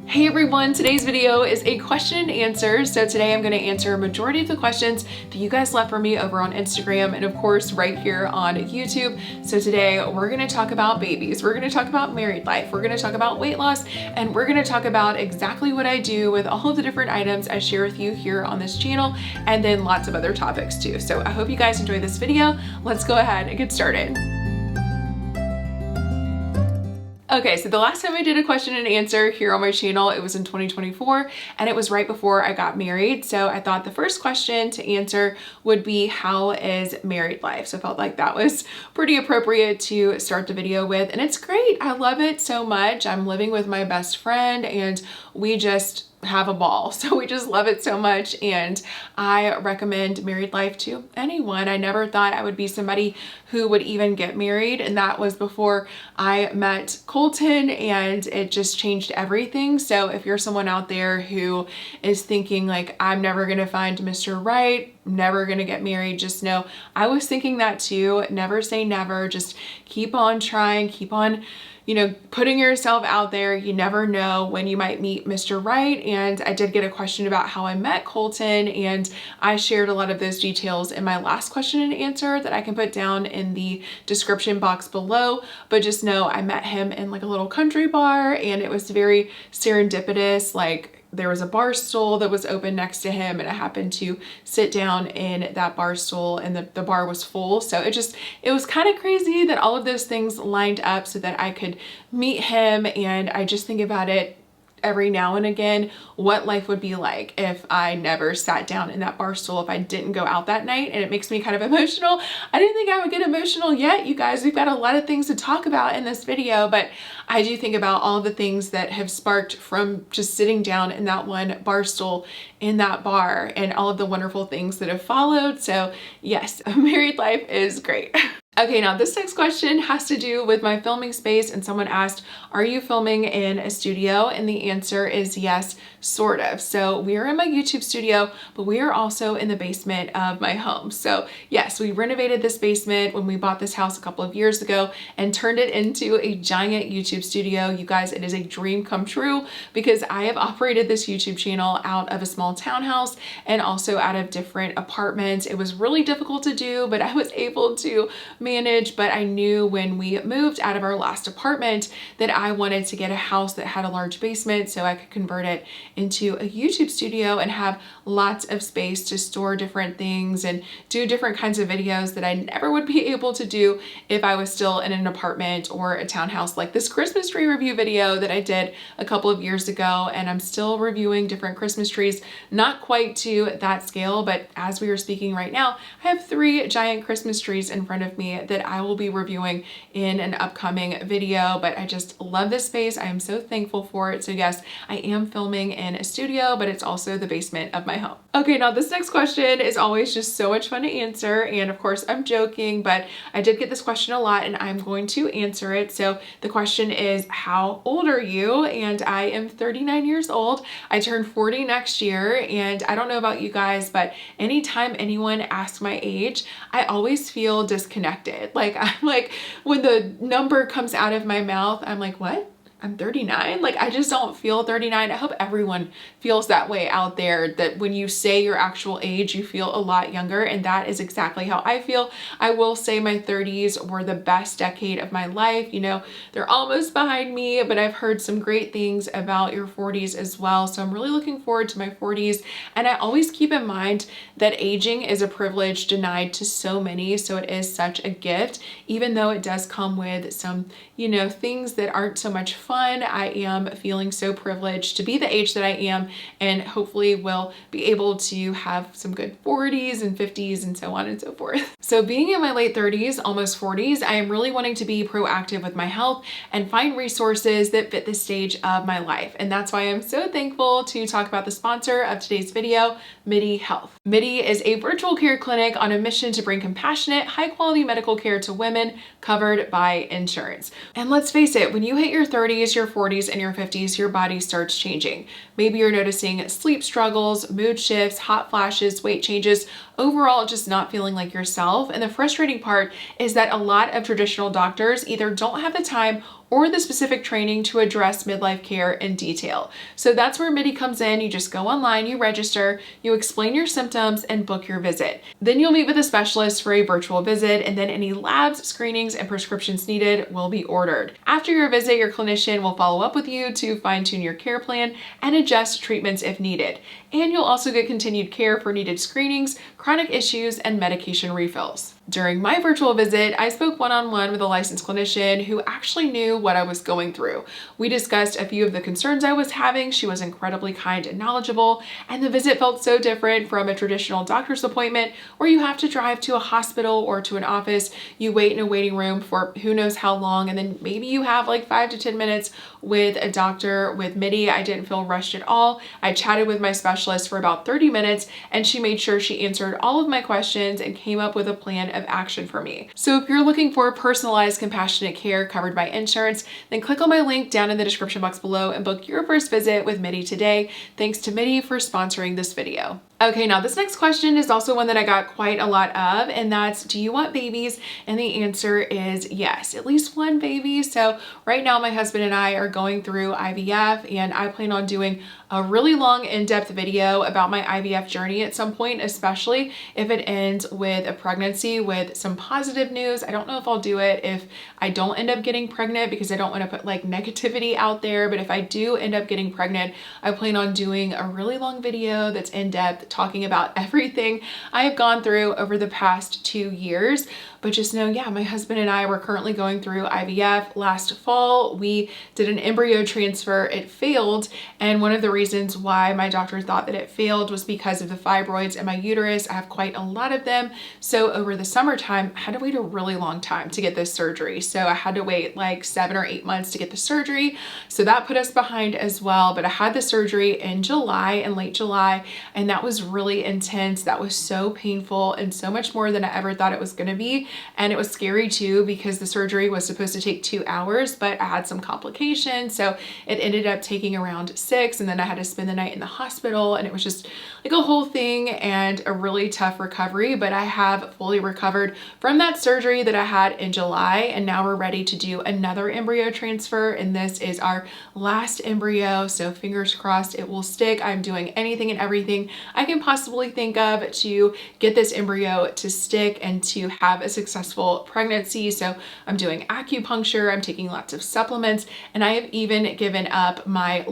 Hey everyone, today's video is a question and answer. So today I'm going to answer a majority of the questions that you guys left for me over on Instagram and of course right here on YouTube. So today we're going to talk about babies, we're going to talk about married life, we're going to talk about weight loss, and we're going to talk about exactly what I do with all of the different items I share with you here on this channel, and then lots of other topics too. So I hope you guys enjoy this video. Let's go ahead and get started. Okay, so the last time I did a question and answer here on my channel, it was in 2024 and it was right before I got married. So I thought the first question to answer would be, how is married life? So I felt like that was pretty appropriate to start the video with, and it's great. I love it so much. I'm living with my best friend and we just have a ball. So we just love it so much, and I recommend married life to anyone. I never thought I would be somebody who would even get married, and that was before I met Colton, and it just changed everything. So if you're someone out there who is thinking like, I'm never gonna find Mr. Right, never gonna get married, just know I was thinking that too. Never say never, just keep on trying, keep on putting yourself out there. You never know when you might meet Mr. Right. And I did get a question about how I met Colton, and I shared a lot of those details in my last question and answer that I can put down in the description box below. But just know I met him in like a little country bar, and it was very serendipitous. Like, there was a bar stool that was open next to him, and I happened to sit down in that bar stool, and the bar was full. So it was kind of crazy that all of those things lined up so that I could meet him. And I just think about it every now and again, what life would be like if I never sat down in that bar stool, if I didn't go out that night. And it makes me kind of emotional. I didn't think I would get emotional yet, you guys. We've got a lot of things to talk about in this video, but I do think about all the things that have sparked from just sitting down in that one bar stool in that bar, and all of the wonderful things that have followed. So yes, married life is great. Okay, now this next question has to do with my filming space, and someone asked, are you filming in a studio? And the answer is yes, sort of. So we are in my YouTube studio, but we are also in the basement of my home. So yes, we renovated this basement when we bought this house a couple of years ago and turned it into a giant YouTube studio. You guys, it is a dream come true because I have operated this YouTube channel out of a small townhouse and also out of different apartments. It was really difficult to do, but I was able to manage. But I knew when we moved out of our last apartment that I wanted to get a house that had a large basement so I could convert it into a YouTube studio and have lots of space to store different things and do different kinds of videos that I never would be able to do if I was still in an apartment or a townhouse, like this Christmas tree review video that I did a couple of years ago. And I'm still reviewing different Christmas trees, not quite to that scale, but as we are speaking right now, I have 3 giant Christmas trees in front of me that I will be reviewing in an upcoming video. But I just love this space. I am so thankful for it. So yes, I am filming in a studio, but it's also the basement of my home. Okay, now this next question is always just so much fun to answer. And of course I'm joking, but I did get this question a lot and I'm going to answer it. So the question is, how old are you? And I am 39 years old. I turn 40 next year. And I don't know about you guys, but anytime anyone asks my age, I always feel disconnected. Like, I'm like, when the number comes out of my mouth, I'm like, what? I'm 39? Like, I just don't feel 39. I hope everyone feels that way out there, that when you say your actual age, you feel a lot younger. And that is exactly how I feel. I will say my 30s were the best decade of my life. You know, they're almost behind me, but I've heard some great things about your 40s as well. So I'm really looking forward to my 40s. And I always keep in mind that aging is a privilege denied to so many. So it is such a gift, even though it does come with some, things that aren't so much fun. I am feeling so privileged to be the age that I am, and hopefully will be able to have some good 40s and 50s and so on and so forth. So being in my late 30s, almost 40s, I am really wanting to be proactive with my health and find resources that fit the stage of my life. And that's why I'm so thankful to talk about the sponsor of today's video, MIDI Health. MIDI is a virtual care clinic on a mission to bring compassionate, high quality medical care to women covered by insurance. And let's face it, when you hit your 30s, your 40s, and your 50s, your body starts changing. Maybe you're noticing sleep struggles, mood shifts, hot flashes, weight changes, overall just not feeling like yourself. And the frustrating part is that a lot of traditional doctors either don't have the time or the specific training to address midlife care in detail. So that's where Midi comes in. You just go online, you register, you explain your symptoms, and book your visit. Then you'll meet with a specialist for a virtual visit, and then any labs, screenings, and prescriptions needed will be ordered. After your visit, your clinician will follow up with you to fine-tune your care plan and adjust treatments if needed. And you'll also get continued care for needed screenings, chronic issues, and medication refills. During my virtual visit, I spoke one-on-one with a licensed clinician who actually knew what I was going through. We discussed a few of the concerns I was having. She was incredibly kind and knowledgeable, and the visit felt so different from a traditional doctor's appointment where you have to drive to a hospital or to an office. You wait in a waiting room for who knows how long, and then maybe you have like 5 to 10 minutes with a doctor. With Midi, I didn't feel rushed at all. I chatted with my specialist for about 30 minutes, and she made sure she answered all of my questions and came up with a plan of action for me. So if you're looking for personalized, compassionate care covered by insurance, then click on my link down in the description box below and book your first visit with Midi today. Thanks to Midi for sponsoring this video. Okay, now this next question is also one that I got quite a lot of, and that's, do you want babies? And the answer is yes, at least one baby. So right now my husband and I are going through IVF, and I plan on doing a really long in-depth video about my IVF journey at some point, especially if it ends with a pregnancy with some positive news. I don't know if I'll do it if I don't end up getting pregnant, because I don't want to put like negativity out there. But if I do end up getting pregnant, I plan on doing a really long video that's in-depth, talking about everything I have gone through over the past 2 years. But just know, yeah, my husband and I were currently going through IVF. Last fall, we did an embryo transfer. It failed. And one of the reasons why my doctor thought that it failed was because of the fibroids in my uterus. I have quite a lot of them. So over the summertime, I had to wait a really long time to get this surgery. So I had to wait like 7 or 8 months to get the surgery. So that put us behind as well. But I had the surgery in July, in late July, and that was really intense. That was so painful and so much more than I ever thought it was going to be. And it was scary too, because the surgery was supposed to take 2 hours, but I had some complications. So it ended up taking around 6, and then I had to spend the night in the hospital, and it was just like a whole thing and a really tough recovery. But I have fully recovered from that surgery that I had in July, and now we're ready to do another embryo transfer. And this is our last embryo. So fingers crossed it will stick. I'm doing anything and everything I can possibly think of to get this embryo to stick and to have a successful pregnancy. So I'm doing acupuncture, I'm taking lots of supplements, and I have even given up my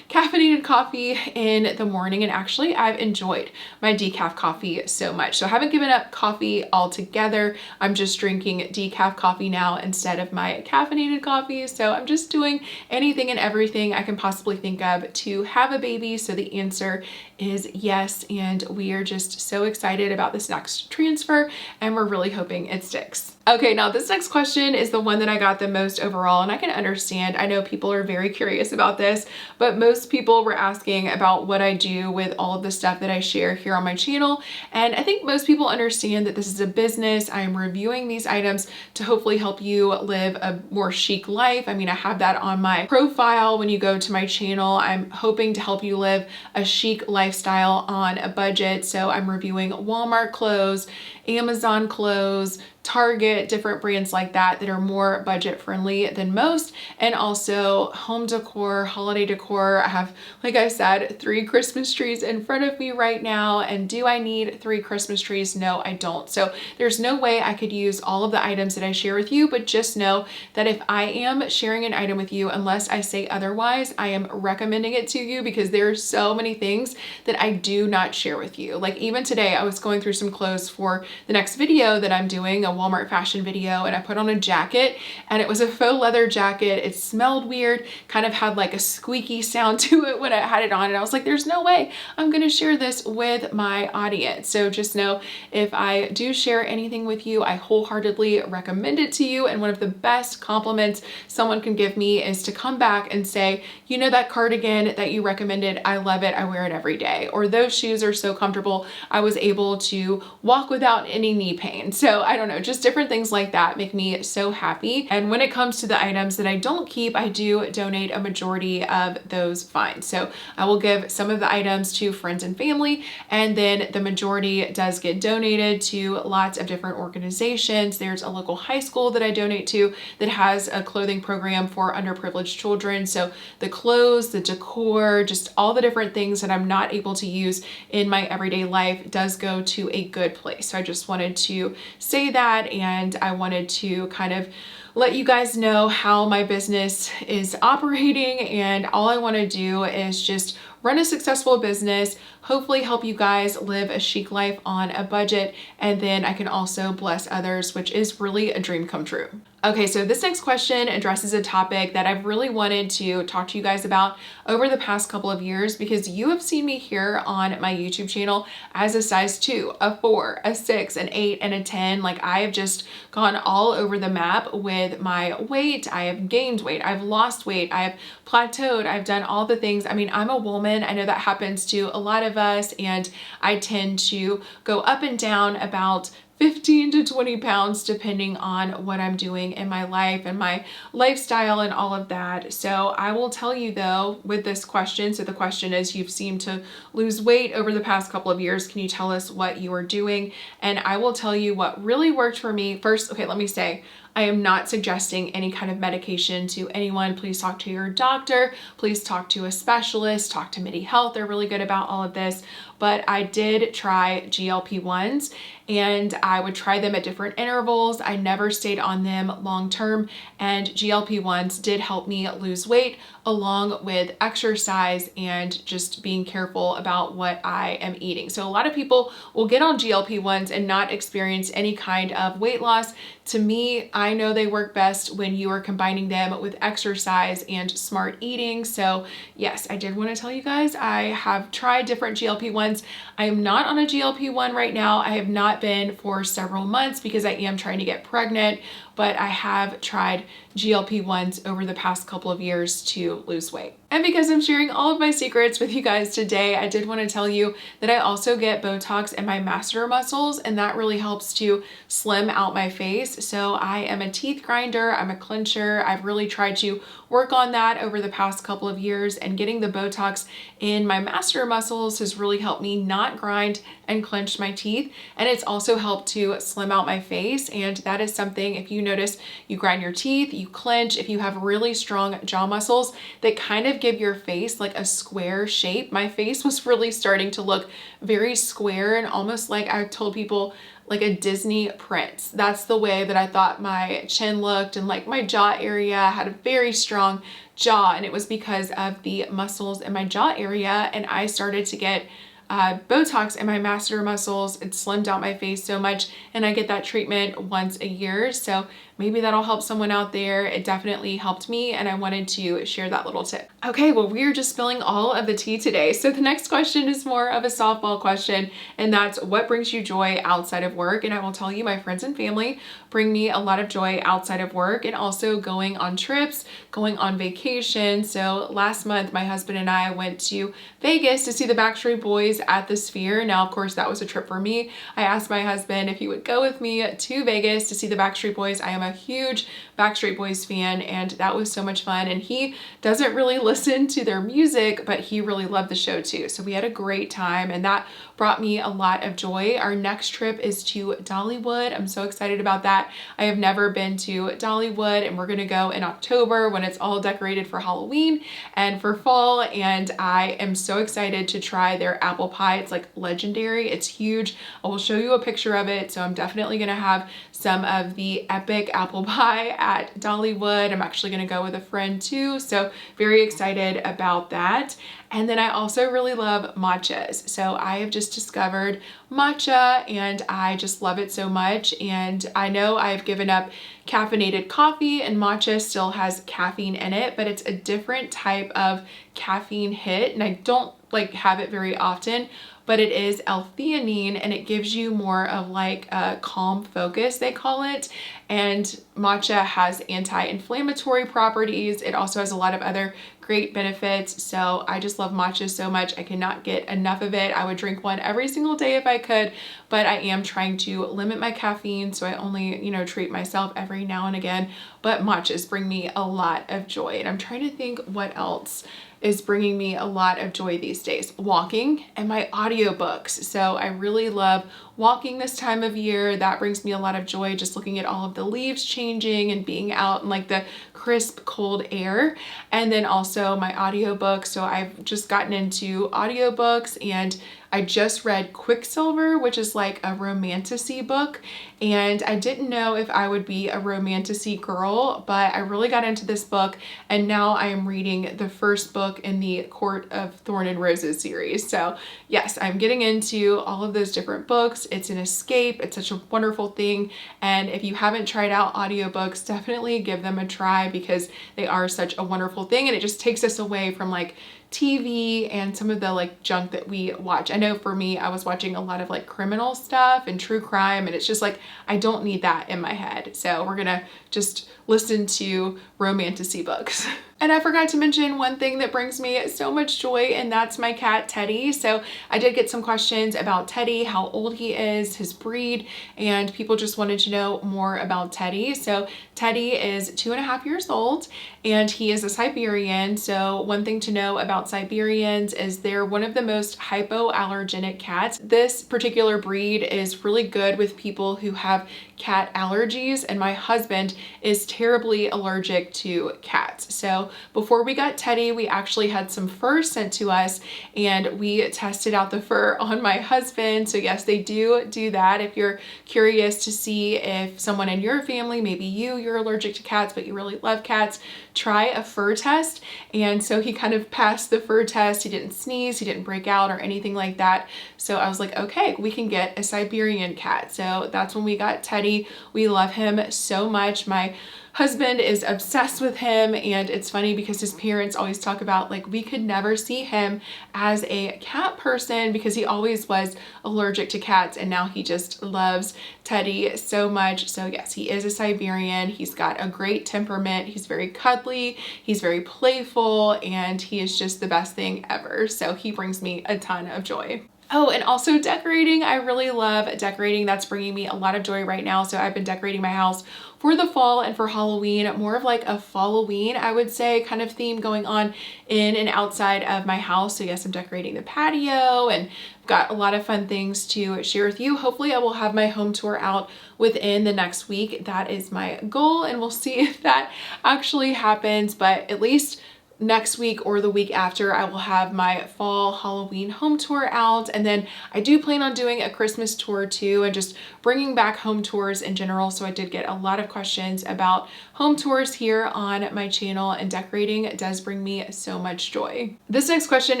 caffeinated coffee in the morning. And actually I've enjoyed my decaf coffee so much. So I haven't given up coffee altogether. I'm just drinking decaf coffee now instead of my caffeinated coffee. So I'm just doing anything and everything I can possibly think of to have a baby. So the answer is yes, and we are just so excited about this next transfer, and we're really hoping it sticks. Okay, now this next question is the one that I got the most overall, and I can understand. I know people are very curious about this, but most people were asking about what I do with all of the stuff that I share here on my channel. And I think most people understand that this is a business. I am reviewing these items to hopefully help you live a more chic life. I mean, I have that on my profile when you go to my channel. I'm hoping to help you live a chic lifestyle on a budget. So I'm reviewing Walmart clothes, Amazon clothes, Target, different brands like that are more budget friendly than most, and also home decor, holiday decor. I have, like I said, 3 Christmas trees in front of me right now. And do I need 3 Christmas trees? No, I don't. So there's no way I could use all of the items that I share with you, but just know that if I am sharing an item with you, unless I say otherwise, I am recommending it to you, because there are so many things that I do not share with you. Like even today, I was going through some clothes for the next video that I'm doing, a Walmart fashion video, and I put on a jacket, and it was a faux leather jacket. It smelled weird, kind of had like a squeaky sound to it when I had it on, and I was like, there's no way I'm gonna share this with my audience. So just know, if I do share anything with you, I wholeheartedly recommend it to you. And one of the best compliments someone can give me is to come back and say, you know, that cardigan that you recommended, I love it, I wear it every day. Or those shoes are so comfortable, I was able to walk without any knee pain. So I don't know, know, just different things like that make me so happy. And when it comes to the items that I don't keep, I do donate a majority of those fines. So I will give some of the items to friends and family, and then the majority does get donated to lots of different organizations. There's a local high school that I donate to that has a clothing program for underprivileged children. So the clothes, the decor, just all the different things that I'm not able to use in my everyday life does go to a good place. So I just wanted to say that, and I wanted to kind of let you guys know how my business is operating, and all I want to do is just run a successful business, hopefully help you guys live a chic life on a budget, and then I can also bless others, which is really a dream come true. Okay, so this next question addresses a topic that I've really wanted to talk to you guys about over the past couple of years, because you have seen me here on my YouTube channel as a size 2, a 4, a 6, an 8, and a 10. Like, I have just gone all over the map with my weight. I have gained weight, I've lost weight, I have plateaued, I've done all the things. I mean, I'm a woman. I know that happens to a lot of us, and I tend to go up and down about 15 to 20 pounds depending on what I'm doing in my life and my lifestyle and all of that. So I will tell you though, with this question, so the question is, you've seemed to lose weight over the past couple of years. Can you tell us what you are doing? And I will tell you what really worked for me. First, okay, let me say, I am not suggesting any kind of medication to anyone. Please talk to your doctor. Please talk to a specialist. Talk to MIDI Health. They're really good about all of this. But I did try GLP-1s, and I would try them at different intervals. I never stayed on them long term, and GLP-1s did help me lose weight, along with exercise and just being careful about what I am eating. So a lot of people will get on GLP-1s and not experience any kind of weight loss. To me, I know they work best when you are combining them with exercise and smart eating. So yes, I did want to tell you guys, I have tried different GLP-1s. I am not on a GLP-1 right now. I have not been for several months because I am trying to get pregnant, but I have tried GLP-1s over the past couple of years to lose weight. And because I'm sharing all of my secrets with you guys today, I did want to tell you that I also get Botox in my masseter muscles, and that really helps to slim out my face. So I am a teeth grinder, I'm a clincher. I've really tried to work on that over the past couple of years, and getting the Botox in my masseter muscles has really helped me not grind and clench my teeth. And it's also helped to slim out my face. And that is something, if you notice, you grind your teeth, you clench, if you have really strong jaw muscles that kind of give your face like a square shape. My face was really starting to look very square and almost like, I told people, like a Disney prince. That's the way that I thought my chin looked, and like my jaw area had a very strong jaw, and it was because of the muscles in my jaw area. And I started to get Botox in my masseter muscles. It slimmed out my face so much, and I get that treatment once a year. So maybe that'll help someone out there. It definitely helped me, and I wanted to share that little tip. Okay, well, we're just spilling all of the tea today. So the next question is more of a softball question, and that's, what brings you joy outside of work? And I will tell you, my friends and family bring me a lot of joy outside of work, and also going on trips, going on vacation. So last month, my husband and I went to Vegas to see the Backstreet Boys at the Sphere. Now, of course, that was a trip for me. I asked my husband if he would go with me to Vegas to see the Backstreet Boys. I am a huge Backstreet Boys fan, and that was so much fun. And he doesn't really listen to their music, but he really loved the show too. So we had a great time, and that brought me a lot of joy. Our next trip is to Dollywood. I'm so excited about that. I have never been to Dollywood, and we're gonna go in October when it's all decorated for Halloween and for fall. And I am so excited to try their apple pie. It's like legendary. It's huge. I will show you a picture of it. So I'm definitely gonna have some of the epic apple pie at Dollywood. I'm actually gonna go with a friend too. So very excited about that. And then I also really love matchas. So I have just discovered matcha, and I just love it so much. And I know I've given up caffeinated coffee, and matcha still has caffeine in it, but it's a different type of caffeine hit. And I don't like have it very often, but it is L-theanine, and it gives you more of like a calm focus, they call it. And matcha has anti-inflammatory properties. It also has a lot of other great benefits. So I just love matcha so much. I cannot get enough of it. I would drink one every single day if I could, but I am trying to limit my caffeine. So I only, you know, treat myself every now and again, but matchas bring me a lot of joy. And I'm trying to think what else is bringing me a lot of joy these days. Walking and my audiobooks. So I really love walking this time of year. That brings me a lot of joy, just looking at all of the leaves changing and being out in like the crisp, cold air. And then also my audiobooks. So I've just gotten into audiobooks, and I just read Quicksilver, which is like a romantasy book. And I didn't know if I would be a romantasy girl, but I really got into this book. And now I am reading the first book in the Court of Thorn and Roses series. So yes, I'm getting into all of those different books. It's an escape. It's such a wonderful thing. And if you haven't tried out audiobooks, definitely give them a try, because they are such a wonderful thing. And it just takes us away from like TV and some of the like junk that we watch. I know for me, I was watching a lot of like criminal stuff and true crime, and it's just like, I don't need that in my head. So we're gonna just listen to romantasy books. And I forgot to mention one thing that brings me so much joy, and that's my cat Teddy. So I did get some questions about Teddy, how old he is, his breed, and people just wanted to know more about Teddy. So Teddy is 2.5 years old, and he is a Siberian. So one thing to know about Siberians is they're one of the most hypoallergenic cats. This particular breed is really good with people who have cat allergies, and my husband is terribly allergic to cats. So before we got Teddy, we actually had some fur sent to us, and we tested out the fur on my husband. So yes, they do that. If you're curious to see if someone in your family, maybe you're allergic to cats, but you really love cats, try a fur test. And so he kind of passed the fur test. He didn't sneeze, he didn't break out or anything like that. So I was like, okay, we can get a Siberian cat. So that's when we got Teddy. We love him so much. My husband is obsessed with him, and it's funny because his parents always talk about like we could never see him as a cat person because he always was allergic to cats, and now he just loves Teddy so much. So yes, he is a Siberian. He's got a great temperament. He's very cuddly, he's very playful, and he is just the best thing ever. So he brings me a ton of joy. Oh, and also decorating. I really love decorating. That's bringing me a lot of joy right now. So I've been decorating my house for the fall and for Halloween, more of like a Falloween, I would say, kind of theme going on in and outside of my house. So yes, I'm decorating the patio and got a lot of fun things to share with you. Hopefully I will have my home tour out within the next week. That is my goal, and we'll see if that actually happens, but at least next week or the week after, I will have my fall Halloween home tour out. And then I do plan on doing a Christmas tour too, and just bringing back home tours in general. So I did get a lot of questions about home tours here on my channel, and decorating does bring me so much joy. This next question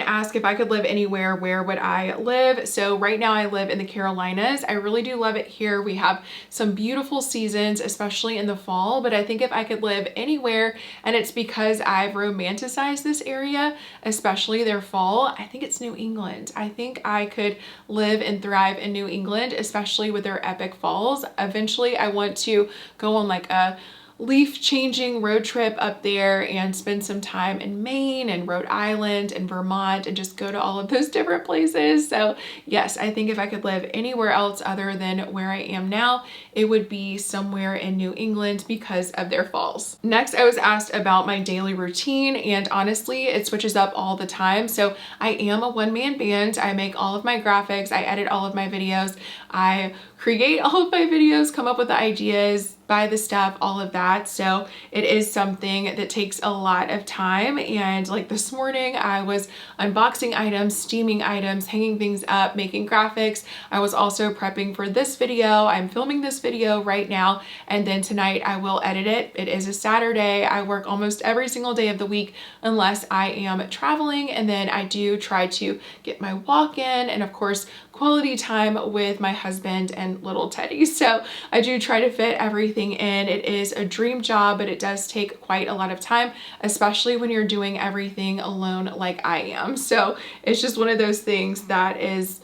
asked if I could live anywhere, where would I live? So right now I live in the Carolinas. I really do love it here. We have some beautiful seasons, especially in the fall, but I think if I could live anywhere, and it's because I've romanticized this area, especially their fall, I think it's New England. I think I could live and thrive in New England, especially with their epic falls. Eventually I want to go on like a leaf changing road trip up there and spend some time in Maine and Rhode Island and Vermont and just go to all of those different places. So yes, I think if I could live anywhere else other than where I am now, it would be somewhere in New England because of their falls. Next, I was asked about my daily routine, and honestly, it switches up all the time. So I am a one-man band. I make all of my graphics, I edit all of my videos, I create all of my videos, come up with the ideas, buy the stuff, all of that. So it is something that takes a lot of time. And like this morning, I was unboxing items, steaming items, hanging things up, making graphics. I was also prepping for this video. I'm filming this video right now, and then tonight I will edit it. It is a Saturday. I work almost every single day of the week unless I am traveling, and then I do try to get my walk in, and of course quality time with my husband and little Teddy. So I do try to fit everything in. It is a dream job, but it does take quite a lot of time, especially when you're doing everything alone like I am. So it's just one of those things that is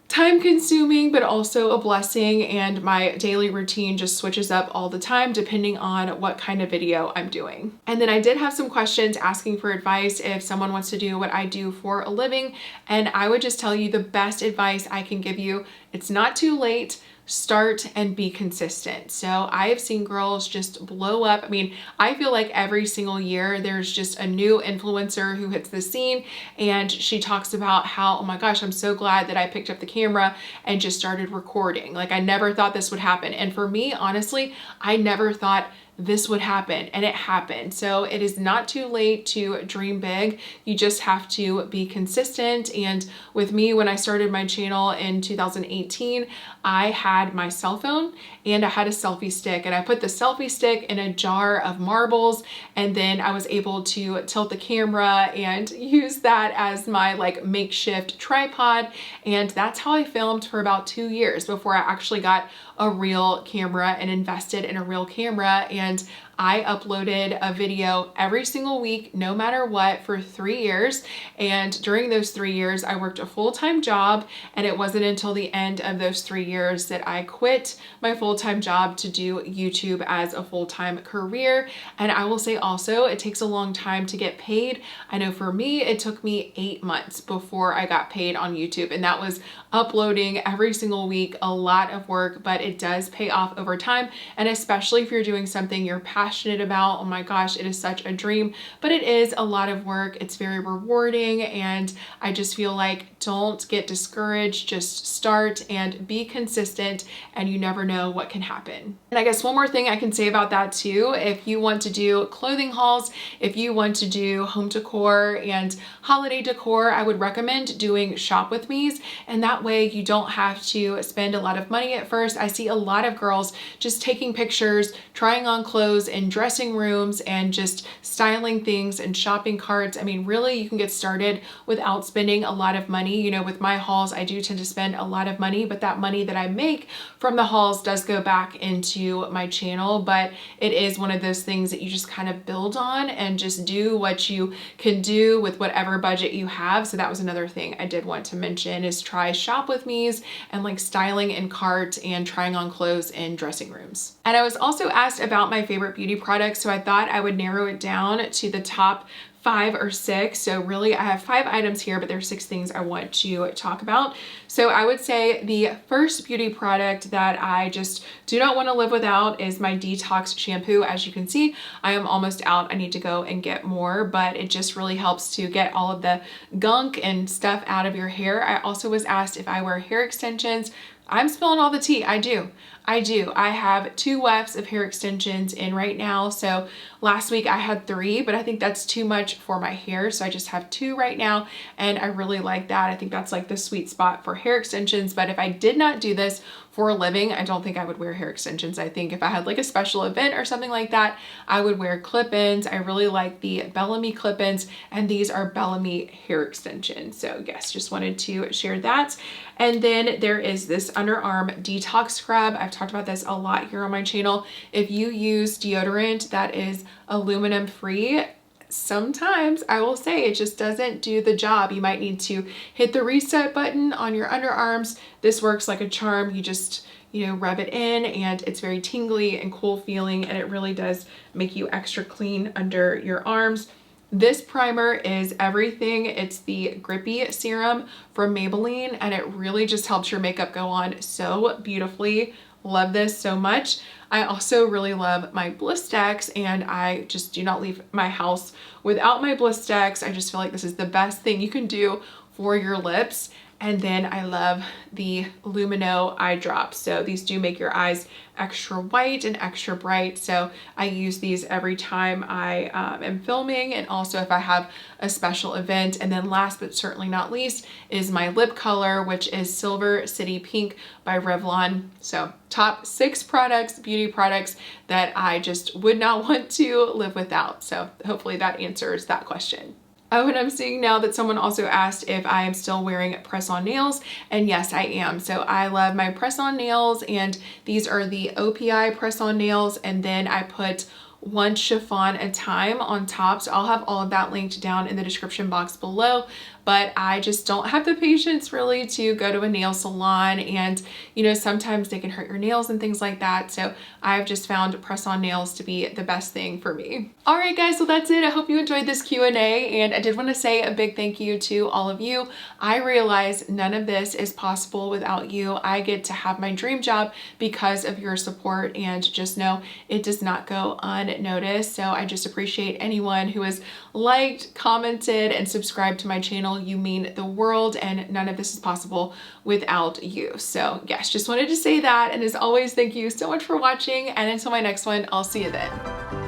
time consuming, but also a blessing, and my daily routine just switches up all the time depending on what kind of video I'm doing. And then I did have some questions asking for advice if someone wants to do what I do for a living, and I would just tell you the best advice I can give you: it's not too late. Start and be consistent. So I have seen girls just blow up. I mean, I feel like every single year there's just a new influencer who hits the scene, and she talks about how, oh my gosh, I'm so glad that I picked up the camera and just started recording. Like, I never thought this would happen. And for me, honestly, I never thought this would happen, and it happened. So it is not too late to dream big. You just have to be consistent. And with me, when I started my channel in 2018, I had my cell phone and I had a selfie stick, and I put the selfie stick in a jar of marbles, and then I was able to tilt the camera and use that as my like makeshift tripod. And that's how I filmed for about 2 years before I actually got a real camera and invested in a real camera. And I uploaded a video every single week, no matter what, for 3 years. And during those 3 years, I worked a full-time job, and it wasn't until the end of those 3 years that I quit my full-time job to do YouTube as a full-time career. And I will say also, it takes a long time to get paid. I know for me, it took me 8 months before I got paid on YouTube, and that was uploading every single week, a lot of work, but it does pay off over time. And especially if you're doing something you're passionate about, oh my gosh, it is such a dream, but it is a lot of work. It's very rewarding, and I just feel like don't get discouraged, just start and be consistent, and you never know what can happen. And I guess one more thing I can say about that too, if you want to do clothing hauls, if you want to do home decor and holiday decor, I would recommend doing shop with me's, and that way you don't have to spend a lot of money at first. I see a lot of girls just taking pictures, trying on clothes in dressing rooms, and just styling things in shopping carts. I mean, really, you can get started without spending a lot of money. You know, with my hauls, I do tend to spend a lot of money, but that money that I make from the hauls does go back into my channel. But it is one of those things that you just kind of build on and just do what you can do with whatever budget you have. So that was another thing I did want to mention, is try shop with me's and like styling in cart and trying on clothes in dressing rooms. And I was also asked about my favorite beauty products, so I thought I would narrow it down to the top 5 or 6. So really I have 5 items here, but there's 6 things I want to talk about. So I would say the first beauty product that I just do not want to live without is my Detox shampoo. As you can see, I am almost out. I need to go and get more, but it just really helps to get all of the gunk and stuff out of your hair. I also was asked if I wear hair extensions. I'm spilling all the tea. I do. I have 2 wefts of hair extensions in right now. So last week I had 3, but I think that's too much for my hair. So I just have 2 right now, and I really like that. I think that's like the sweet spot for hair extensions. But if I did not do this for a living, I don't think I would wear hair extensions. I think if I had like a special event or something like that, I would wear clip-ins. I really like the Bellamy clip-ins, and these are Bellamy hair extensions. So yes, just wanted to share that. And then there is this Underarm Detox Scrub. I've talked about this a lot here on my channel. If you use deodorant that is aluminum free, sometimes I will say it just doesn't do the job. You might need to hit the reset button on your underarms. This works like a charm. You just, you know, rub it in, and it's very tingly and cool feeling, and it really does make you extra clean under your arms. This primer is everything. It's the Grippy Serum from Maybelline, and it really just helps your makeup go on so beautifully. Love this so much. I also really love my Blistex, and I just do not leave my house without my Blistex. I just feel like this is the best thing you can do for your lips. And then I love the Lumino eye drops. So these do make your eyes extra white and extra bright. So I use these every time I am filming, and also if I have a special event. And then last but certainly not least is my lip color, which is Silver City Pink by Revlon. So top 6 products, beauty products that I just would not want to live without. So hopefully that answers that question. Oh, and I'm seeing now that someone also asked if I am still wearing press-on nails, and yes, I am. So I love my press-on nails, and these are the OPI press-on nails, and then I put one chiffon at a time on top. So I'll have all of that linked down in the description box below. But I just don't have the patience really to go to a nail salon, and you know, sometimes they can hurt your nails and things like that. So I've just found press-on nails to be the best thing for me. All right guys, so that's it. I hope you enjoyed this Q&A, and I did want to say a big thank you to all of you. I realize none of this is possible without you. I get to have my dream job because of your support, and just know it does not go unnoticed. So I just appreciate anyone who has liked, commented, and subscribed to my channel. You mean the world, and none of this is possible without you. So yes, just wanted to say that. And as always, thank you so much for watching, and until my next one, I'll see you then.